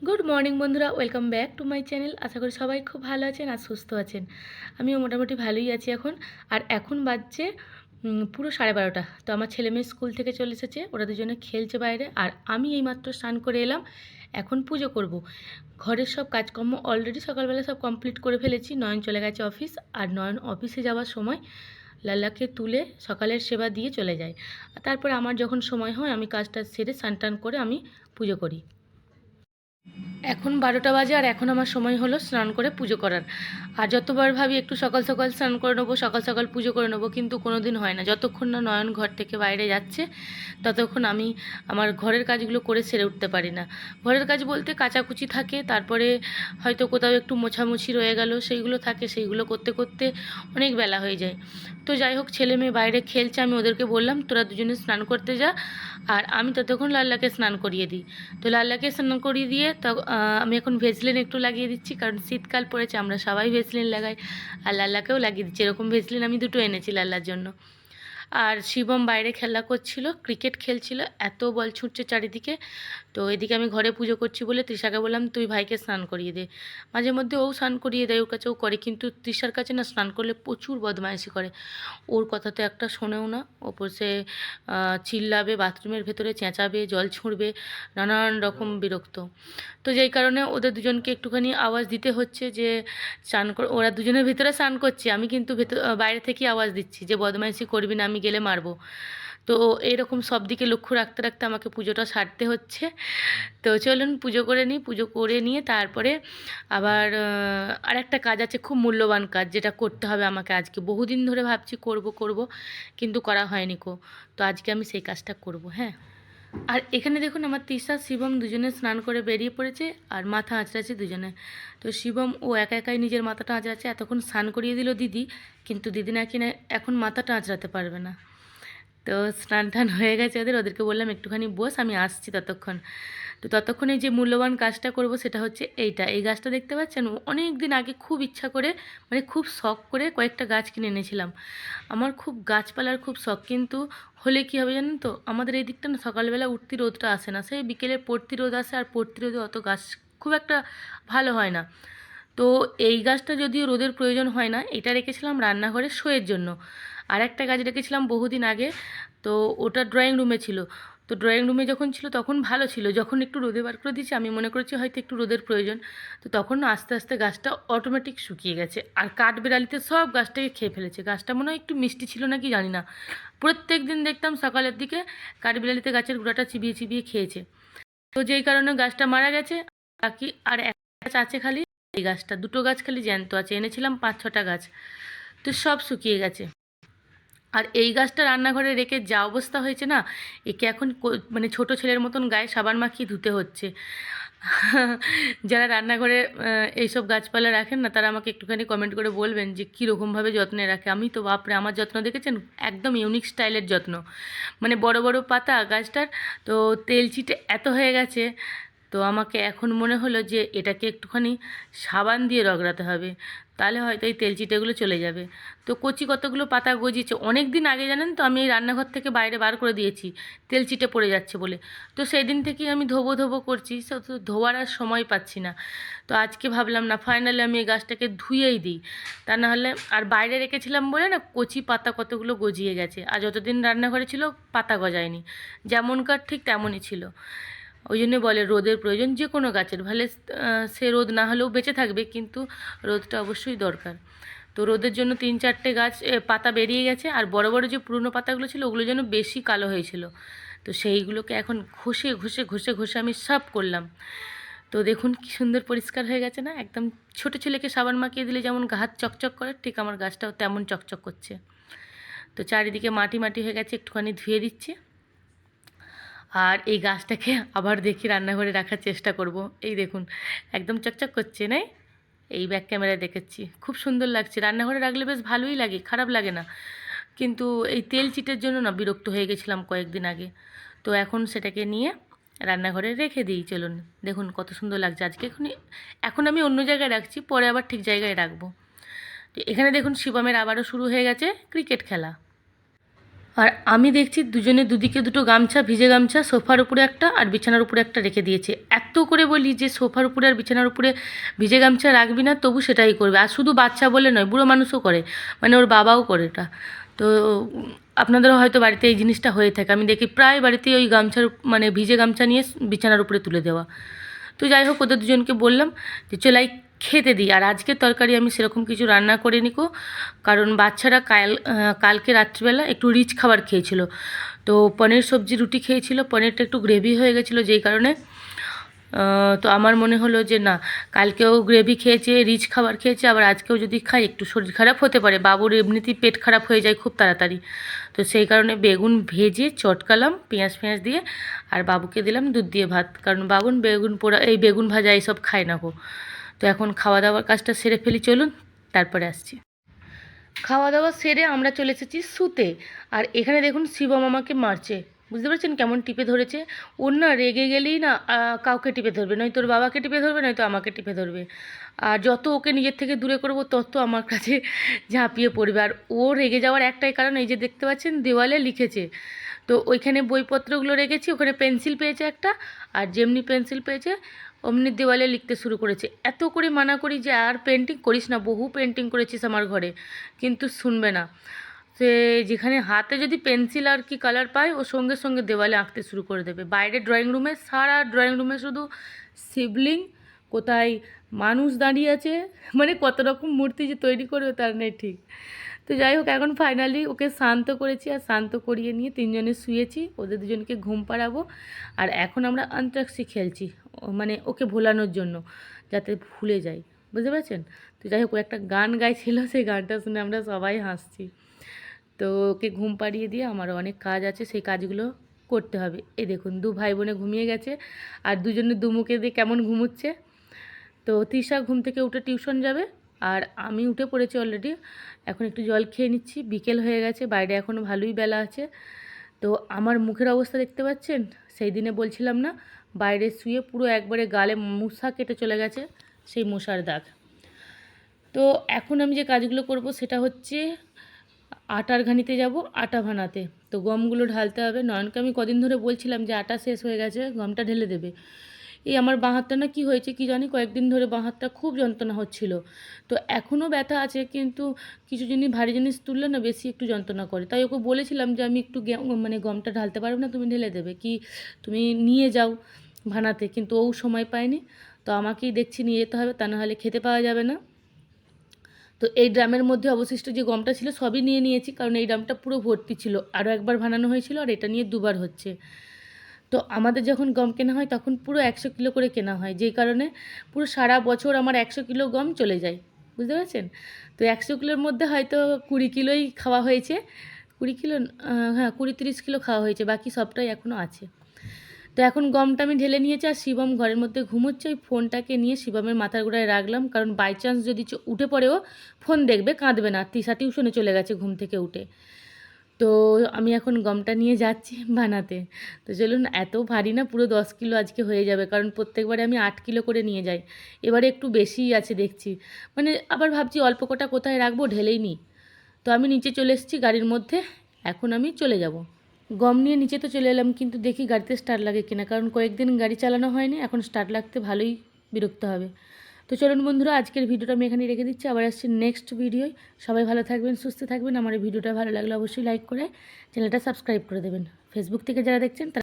Good morning বন্ধুরা, welcome back to my channel. আশা করি সবাই খুব ভালো আছেন আর সুস্থ আছেন। আমিও মোটামুটি ভালোই আছি এখন। আর এখন বাজছে পুরো 12:30। তো আমার ছেলে মেয়ে স্কুল থেকে চলে এসেছে, ওরা দুজনে খেলছে বাইরে। আর আমি এইমাত্র স্নান করে এলাম, এখন পুজো করব। ঘরের সব কাজকর্ম অলরেডি সকালবেলা সব কমপ্লিট করে ফেলেছি। নয়ন চলে গেছে অফিস, আর নয়ন অফিসে যাওয়ার সময় লাল্লাকে তুলে সকালের সেবা দিয়ে চলে যায়। আর তারপর আমার যখন সময় হয় আমি কাজটা সেরে স্নান টান করে আমি পুজো করি। এখন 12টা বাজে আর এখন আমার সময় হলো স্নান করে পুজো করার। আর যতবার ভাবি একটু সকাল সকাল স্নান করে নেবো, সকাল সকাল পুজো করে নেবো, কিন্তু কোনো দিন হয় না। যতক্ষণ না নয়ন ঘর থেকে বাইরে যাচ্ছে ততক্ষণ আমি আমার ঘরের কাজগুলো করে সেরে উঠতে পারি না। ঘরের কাজ বলতে কাচাকুচি থাকে, তারপরে হয়তো কোথাও একটু মোছামুছি রয়ে গেল, সেইগুলো থাকে, সেইগুলো করতে করতে অনেক বেলা হয়ে যায়। তো যাই হোক, ছেলে মেয়ে বাইরে খেলছে, আমি ওদেরকে বললাম তোরা দুজনে স্নান করতে যা, আর আমি ততক্ষণ লাল্লাকে স্নান করিয়ে দিই। তো লাল্লাকে স্নান করিয়ে দিয়ে আমি এখন ভেসলিন একটু লাগিয়ে দিচ্ছি, কারণ শীতকাল পড়েছে, আমরা সবাই ভেসলিন লাগাই। আর লাল্লাকেও লাগিয়ে দিচ্ছি। এরকম ভেসলিন আমি দুটো এনেছি লাল্লার জন্য। আর শিবম বাইরে খেলা করছিল, ক্রিকেট খেলছিল, এত বল ছুটছে চারিদিকে। তো এদিকে আমি ঘরে পুজো করছি বলে তৃষাকে বললাম তুই ভাইকে স্নান করিয়ে দে। মাঝে মধ্যে ও স্নান করিয়ে দেয়, ওর কাছেও করে, কিন্তু তৃষার কাছে না স্নান করলে প্রচুর বদমাইশি করে। ওর কথা তো একটা শোনেও না, ওপর সে চিল্লাবে, বাথরুমের ভেতরে চেঁচাবে, জল ছুঁড়বে, নানান রকম বিরক্ত। তো যেই কারণে ওদের দুজনকে একটুখানি আওয়াজ দিতে হচ্ছে যে স্নান করে। ওরা দুজনের ভিতরে স্নান করছে, আমি কিন্তু বাইরে থেকেই আওয়াজ দিচ্ছি যে বদমাইশি করবি না, আমি গেলে মারবো। তো এরকম সব দিকে লক্ষ্য রাখতে রাখতে আমাকে পুজোটা সারতে হচ্ছে। তো চলুন পুজো করে নিই। পুজো করে নিয়ে তারপরে আবার আরেকটা কাজ আছে, খুব মূল্যবান কাজ, যেটা করতে হবে আমাকে আজকে। বহুদিন ধরে ভাবছি করব করব, কিন্তু করা হয়নি কো। তো আজকে আমি সেই কাজটা করব, হ্যাঁ। আর এখানে দেখুন আমার তৃষা শিবম দুজনে স্নান করে বেরিয়ে পড়েছে, আর মাথা আঁচড়াচ্ছে দুজনে। তো শিবম ও একা একাই নিজের মাথাটা আঁচড়াচ্ছে। এতক্ষণ স্নান করিয়ে দিল দিদি, কিন্তু দিদি নাকি না এখন মাথাটা আঁচড়াতে পারবে না। তো স্নান টান হয়ে গেছে ওদের, ওদেরকে বললাম একটুখানি বস, আমি আসছি ততক্ষণ। তো ততক্ষণে যে মূল্যবান কাজটা করব সেটা হচ্ছে এইটা। এই গাছটা দেখতে পাচ্ছেন, অনেক দিন আগে খুব ইচ্ছা করে, মানে খুব শখ করে কয়েকটা গাছ কিনে এনেছিলাম। আমার খুব গাছপালার খুব শখ, কিন্তু হলে কী হবে জানেন তো, আমাদের এই দিকটা না সকালবেলা উঠতি রোদটা আসে না, সেই বিকেলে পড়তি রোদ আসে, আর পড়তি রোদে অত গাছ খুব একটা ভালো হয় না। তো এই গাছটা যদিও রোদের প্রয়োজন হয় না, এটা রেখেছিলাম রান্নাঘরে শোয়ের জন্য। আর একটা গাছ রেখেছিলাম বহুদিন আগে, তো ওটা ড্রয়িং রুমে ছিল। তো ড্রয়িং রুমে যখন ছিল তখন ভালো ছিল, যখন একটু রোদে বার করে দিয়েছি আমি মনে করেছি হয়তো একটু রোদের প্রয়োজন। তো তখন না আস্তে আস্তে গাছটা অটোমেটিক শুকিয়ে গেছে, আর কাঠবেড়ালিতে সব গাছটাকে খেয়ে ফেলেছে। গাছটা মনে হয় একটু মিষ্টি ছিল নাকি জানি না, প্রত্যেক দিন দেখতাম সকালের দিকে কাঠবেড়ালিতে গাছের গোড়াটা চিবিয়ে চিবিয়ে খেয়েছে। তো যেই কারণে গাছটা মারা গেছে। বাকি আর একটা গাছ আছে খালি, এই গাছটা, দুটো গাছ খালি জ্যান্ত আছে, এনেছিলাম 5-6টা গাছ, তো সব শুকিয়ে গেছে। আর এই গাছটা রান্নাঘরে রেখে যা অবস্থা হয়েছে না, একে এখন মানে ছোট ছেলের মতন গায়ে সাবান মাখিয়ে ধুতে হচ্ছে। যারা রান্নাঘরে এইসব গাছপালা রাখেন না, তারা আমাকে একটুখানি কমেন্ট করে বলবেন যে কীরকমভাবে যত্নে রাখে। আমি তো বাপরে, আমার যত্ন দেখেছেন, একদম ইউনিক স্টাইলের যত্ন। মানে বড় বড় পাতা গাছটার, তো তেল চিটে এত হয়ে গেছে। তো আমাকে এখন মনে হলো যে এটাকে একটুখানি সাবান দিয়ে রগড়াতে হবে, তাহলে হয়তো এই তেল চিটেগুলো চলে যাবে। তো কচি কতগুলো পাতা গজিয়েছে অনেক দিন আগে, জানেন তো, আমি এই রান্নাঘর থেকে বাইরে বার করে দিয়েছি তেল চিটে পড়ে যাচ্ছে বলে। তো সেই দিন থেকেই আমি ধোবো ধোবো করছি, তো ধোয়ার আর সময় পাচ্ছি না। তো আজকে ভাবলাম না, ফাইনালি আমি এই গাছটাকে ধুয়েই দিই, তা নাহলে। আর বাইরে রেখেছিলাম বলে না কচি পাতা কতগুলো গজিয়ে গেছে, আর যতদিন রান্নাঘরে ছিল পাতা গজায়নি, যেমনকার ঠিক তেমনই ছিল। ওই জন্য বলে রোদের প্রয়োজন যে কোনো গাছের, ভালে সে রোদ না হলেও বেঁচে থাকবে, কিন্তু রোদটা অবশ্যই দরকার। তো রোদের জন্য 3-4টে গাছ পাতা বেরিয়ে গেছে, আর বড় বড় যে পুরনো পাতাগুলো ছিল ওগুলো যেন বেশি কালো হয়েছিল। তো সেইগুলোকে এখন ঘষে ঘষে ঘষে ঘষে আমি সাফ করলাম। তো দেখুন কি সুন্দর পরিষ্কার হয়ে গেছে না, একদম ছোটো ছেলেকে সাবান মাখিয়ে দিলে যেমন হাত চকচক করে, ঠিক আমার গাছটাও তেমন চকচক করছে। তো চারিদিকে মাটি মাটি হয়ে গেছে, একটুখানি ধুয়ে দিচ্ছি। আর এই গাছটাকে আবার দেখি রান্নাঘরে রাখার চেষ্টা করব। এই দেখুন একদম চকচক করছে, নাই? এই ব্যাক ক্যামেরায় দেখেছি, খুব সুন্দর লাগছে। রান্নাঘরে রাখলে বেশ ভালোই লাগে, খারাপ লাগে না। কিন্তু এই তেল চিটের জন্য না বিরক্ত হয়ে গেছিলাম কয়েকদিন আগে। তো এখন সেটাকে নিয়ে রান্নাঘরে রেখে দিই। চলুন দেখুন কত সুন্দর লাগছে আজকে। এখন আমি অন্য জায়গায় রাখছি, পরে আবার ঠিক জায়গায় রাখবো। তো এখানে দেখুন শিবমের আবারও শুরু হয়ে গেছে ক্রিকেট খেলা। আর আমি দেখছি দুজনে দুদিকে দুটো গামছা, ভিজে গামছা সোফার উপরে একটা আর বিছানার উপরে একটা রেখে দিয়েছে। এত করে বলি যে সোফার উপরে আর বিছানার উপরে ভিজে গামছা রাখবি না, তবু সেটাই করবে। আর শুধু বাচ্চা বলে নয়, বুড়ো মানুষও করে, মানে ওর বাবাও করে এটা। তো আপনাদেরও হয়তো বাড়িতে এই জিনিসটা হয়ে থাকে, আমি দেখি প্রায় বাড়িতেই ওই গামছার মানে ভিজে গামছা নিয়ে বিছানার উপরে তুলে দেওয়া। তো যাই হোক, ওদের দুজনকে বললাম যে চলাই খেতে দিই। আর আজকের তরকারি আমি সেরকম কিছু রান্না করিনি কো, কারণ বাচ্চারা কালকে রাত্রিবেলা একটু রিচ খাবার খেয়েছিল। তো পনির সবজি রুটি খেয়েছিল, পনিরটা একটু গ্রেভি হয়ে গেছিলো, যেই কারণে তো আমার মনে হলো যে না, কালকেও গ্রেভি খেয়েছে, রিচ খাবার খেয়েছে, আবার আজকেও যদি খাই একটু শরীর খারাপ হতে পারে, বাবুর এমনিতেই পেট খারাপ হয়ে যায় খুব তাড়াতাড়ি। তো সেই কারণে বেগুন ভেজে চটকালাম পেঁয়াজ দিয়ে, আর বাবুকে দিলাম দুধ দিয়ে ভাত, কারণ বাবুন বেগুন পোড়া এই বেগুন ভাজা এইসব খায় না গো। তো এখন খাওয়া দাওয়ার কাজটা সেরে ফেলি, চলুন তারপরে আসছি। খাওয়া দাওয়া সেরে আমরা চলে এসেছি শুতে। আর এখানে দেখুন শিবম আমাকে মারছে, বুঝতে পারছেন কেমন টিপে ধরেছে। ওর না রেগে গেলেই না কাউকে টিপে ধরবে, নয়তো ওর বাবাকে টিপে ধরবে, নয়তো আমাকে টিপে ধরবে। আর যত ওকে নিজের থেকে দূরে করবো তত আমার কাছে ঝাঁপিয়ে পড়বে। আর ও রেগে যাওয়ার একটাই কারণ, এই যে দেখতে পাচ্ছেন দেওয়ালে লিখেছে, তো ওইখানে বইপত্রগুলো রেখেছি, ওখানে পেন্সিল পেয়েছে একটা, আর যেমনি পেন্সিল পেয়েছে অমনি দেওয়ালে লিখতে শুরু করেছে। এত করে মানা করি যে আর পেন্টিং করিস না, বহু পেন্টিং করেছিস আমার ঘরে, কিন্তু শুনবে না। সে যেখানে হাতে যদি পেন্সিল আর কি কালার পায়, ও সঙ্গে সঙ্গে দেওয়ালে আঁকতে শুরু করে দেবে। বাইরে ড্রয়িং রুমে, সারা ড্রয়িং রুমে শুধু শিবলিং, কোথায় মানুষ দাঁড়িয়ে আছে, মানে কত রকম মূর্তি যে তৈরি করবে তার নেই ঠিক। তো যাই হোক, এখন ফাইনালি ওকে শান্ত করেছি, আর শান্ত করিয়ে নিয়ে তিনজনে শুয়েছি, ওদের দুজনকে ঘুম পাড়াবো। আর এখন আমরা অন্তরাক্ষী খেলছি, মানে ওকে ভোলানোর জন্য, যাতে ভুলে যাই, বুঝতে পারছেন। তো যাই হোক, ও একটা গান গাইছিল, সেই গানটা শুনে আমরা সবাই হাসছি। তো ওকে ঘুম পাড়িয়ে দিয়ে আমারও অনেক কাজ আছে, সেই কাজগুলো করতে হবে। এই দেখুন, দু ভাই বোনে ঘুমিয়ে গেছে, আর দুজনে দুমুখে দিয়ে কেমন ঘুমোচ্ছে। তো তৃষা ঘুম থেকে উঠে টিউশন যাবে, আর আমি উঠে পড়েছি অলরেডি। এখন একটু জল খেয়ে নিচ্ছি, বিকেল হয়ে গেছে, বাইরে এখনও ভালোই বেলা আছে। তো আমার মুখের অবস্থা দেখতে পাচ্ছেন, সেই দিনে বলছিলাম না, বাইরে শুয়ে পুরো একবারে গালে মশা কেটে চলে গেছে, সেই মশার দাগ। তো এখন আমি যে কাজগুলো করব সেটা হচ্ছে আটার ঘানিতে যাব আটা ভানাতে। তো গমগুলো ঢালতে হবে। নয়নকে আমি কদিন ধরে বলছিলাম যে আটা শেষ হয়ে গেছে, গমটা ঢেলে দেবে। এই আমার বাঁ হাতটা না কী হয়েছে কি জানি, কয়েকদিন ধরে বাঁ হাতটা খুব যন্ত্রণা হচ্ছিল। তো এখনও ব্যথা আছে, কিন্তু কিছু জিনিস ভারী জিনিস তুললে না বেশি একটু যন্ত্রণা করে। তাই ওকে বলেছিলাম যে আমি একটু মানে গমটা ঢালতে পারবো না, তুমি ঢেলে দেবে, কি তুমি নিয়ে যাও ভানাতে। কিন্তু ও সময় পায়নি, তো আমাকেই দেখছি নিয়ে যেতে হবে, তা নাহলে খেতে পাওয়া যাবে না। তো এই ড্রামের মধ্যে অবশিষ্ট যে গমটা ছিল সবই নিয়ে নিয়েছি, কারণ এই ড্রামটা পুরো ভর্তি ছিল, আরও একবার বানানো হয়েছিল, আর এটা নিয়ে দুবার হচ্ছে। তো আমাদের যখন গম কেনা হয় তখন পুরো 100 কিলো করে কেনা হয়, যেই কারণে পুরো সারা বছর আমার 100 কিলো গম চলে যায়, বুঝতে পারছেন। তো 100 কিলোর মধ্যে হয়তো 20 কিলোই খাওয়া হয়েছে, 20 কিলো, হ্যাঁ 20-30 কিলো খাওয়া হয়েছে, বাকি সবটাই এখনও আছে। তো এখন গমটা আমি ঢেলে নিয়েছি, আর শিবম ঘরের মধ্যে ঘুমোচ্ছে। ওই ফোনটাকে নিয়ে শিবমের মাথার গোড়ায় রাখলাম, কারণ বাই চান্স যদি উঠে পড়েও ফোন দেখবে, কাঁদবে না। তৃষা টিউশনে চলে গেছে ঘুম থেকে উঠে। তো আমি এখন গমটা নিয়ে যাচ্ছি বানাতে। তো চলুন, এত ভারী না, পুরো 10 কিলো আজকে হয়ে যাবে, কারণ প্রত্যেকবারে আমি 8 কিলো করে নিয়ে যাই। এবারে একটু বেশিই আছে দেখছি, মানে আবার ভাবছি অল্প কটা কোথায় রাখবো, ঢেলেই নিই। তো আমি নিচে চলে এসেছি গাড়ির মধ্যে, এখন আমি চলে যাব। গম নিয়ে নিচে তো চলে এলাম, কিন্তু দেখি গাড়িতে স্টার্ট লাগে কিনা, কারণ কয়েকদিন গাড়ি চালানো হয়নি, এখন স্টার্ট লাগতে ভালোই বিরক্ত হবে। তো চলুন বন্ধুরা, আজকের ভিডিওটা আমি এখানে রেখে দিচ্ছি, আবার আসছি নেক্সট ভিডিওয়। সবাই ভালো থাকবেন, সুস্থ থাকবেন। আমার এই ভিডিওটা ভালো লাগলে অবশ্যই লাইক করে চ্যানেলটা সাবস্ক্রাইব করে দেবেন। ফেসবুক থেকে যারা দেখছেন তারা